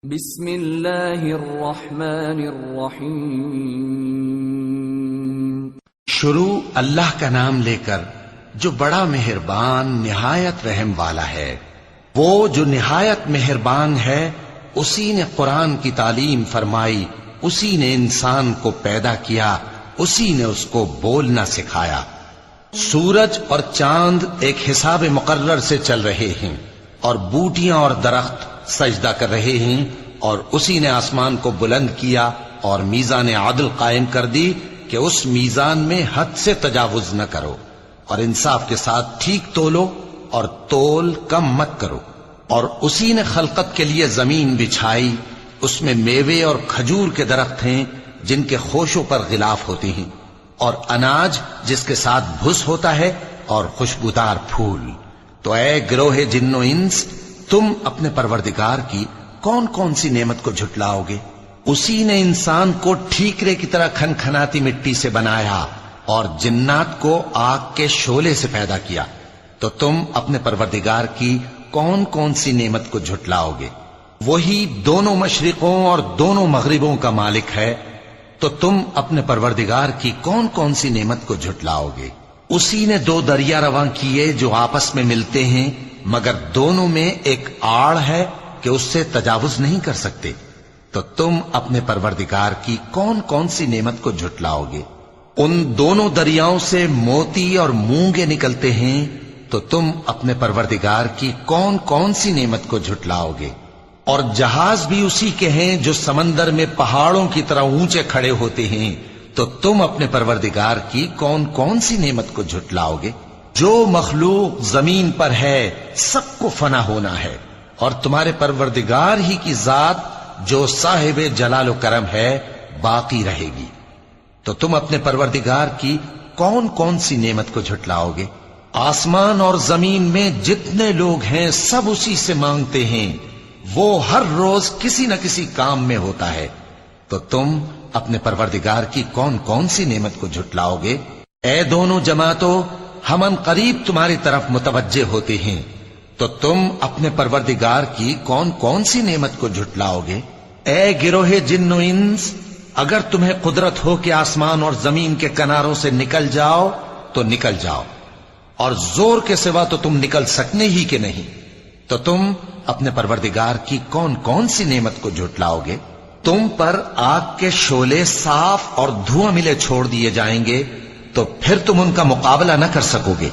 بسم اللہ الرحمن الرحیم۔ شروع اللہ کا نام لے کر جو بڑا مہربان نہایت رحم والا ہے۔ وہ جو نہایت مہربان ہے اسی نے قرآن کی تعلیم فرمائی، اسی نے انسان کو پیدا کیا، اسی نے اس کو بولنا سکھایا۔ سورج اور چاند ایک حساب مقرر سے چل رہے ہیں اور بوٹیاں اور درخت سجدہ کر رہے ہیں، اور اسی نے آسمان کو بلند کیا اور میزان عدل قائم کر دی کہ اس میزان میں حد سے تجاوز نہ کرو، اور انصاف کے ساتھ ٹھیک تولو اور تول کم مت کرو۔ اور اسی نے خلقت کے لیے زمین بچھائی، اس میں میوے اور کھجور کے درخت ہیں جن کے خوشوں پر غلاف ہوتے ہیں، اور اناج جس کے ساتھ بھس ہوتا ہے، اور خوشبودار پھول۔ تو اے گروہ جن و انس، تم اپنے پروردگار کی کون کون سی نعمت کو جھٹلاؤ گے؟ اسی نے انسان کو ٹھیکرے کی طرح کھنکھناتی مٹی سے بنایا اور جنات کو آگ کے شعلے سے پیدا کیا، تو تم اپنے پروردگار کی کون کون سی نعمت کو جھٹلاؤ گے؟ وہی دونوں مشرقوں اور دونوں مغربوں کا مالک ہے، تو تم اپنے پروردگار کی کون کون سی نعمت کو جھٹلاؤ گے؟ اسی نے دو دریا رواں کیے جو آپس میں ملتے ہیں، مگر دونوں میں ایک آڑ ہے کہ اس سے تجاوز نہیں کر سکتے، تو تم اپنے پروردگار کی کون کون سی نعمت کو جھٹلاؤ گے؟ ان دونوں دریاؤں سے موتی اور مونگے نکلتے ہیں، تو تم اپنے پروردگار کی کون کون سی نعمت کو جھٹلاؤ گے؟ اور جہاز بھی اسی کے ہیں جو سمندر میں پہاڑوں کی طرح اونچے کھڑے ہوتے ہیں، تو تم اپنے پروردگار کی کون کون سی نعمت کو جھٹلاؤ گے؟ جو مخلوق زمین پر ہے سب کو فنا ہونا ہے، اور تمہارے پروردگار ہی کی ذات جو صاحب جلال و کرم ہے باقی رہے گی۔ تو تم اپنے پروردگار کی کون کون سی نعمت کو جھٹلاؤ گے؟ آسمان اور زمین میں جتنے لوگ ہیں سب اسی سے مانگتے ہیں، وہ ہر روز کسی نہ کسی کام میں ہوتا ہے، تو تم اپنے پروردگار کی کون کون سی نعمت کو جھٹلاؤ گے؟ اے دونوں جماعتوں، ہم ان قریب تمہاری طرف متوجہ ہوتے ہیں، تو تم اپنے پروردگار کی کون کون سی نعمت کو جھٹلاؤ گے؟ اے گروہ جن و انس، اگر تمہیں قدرت ہو کہ آسمان اور زمین کے کناروں سے نکل جاؤ تو نکل جاؤ، اور زور کے سوا تو تم نکل سکنے ہی کہ نہیں، تو تم اپنے پروردگار کی کون کون سی نعمت کو جھٹلاؤ گے؟ تم پر آگ کے شعلے صاف اور دھواں ملے چھوڑ دیے جائیں گے، تو پھر تم ان کا مقابلہ نہ کر سکو گے۔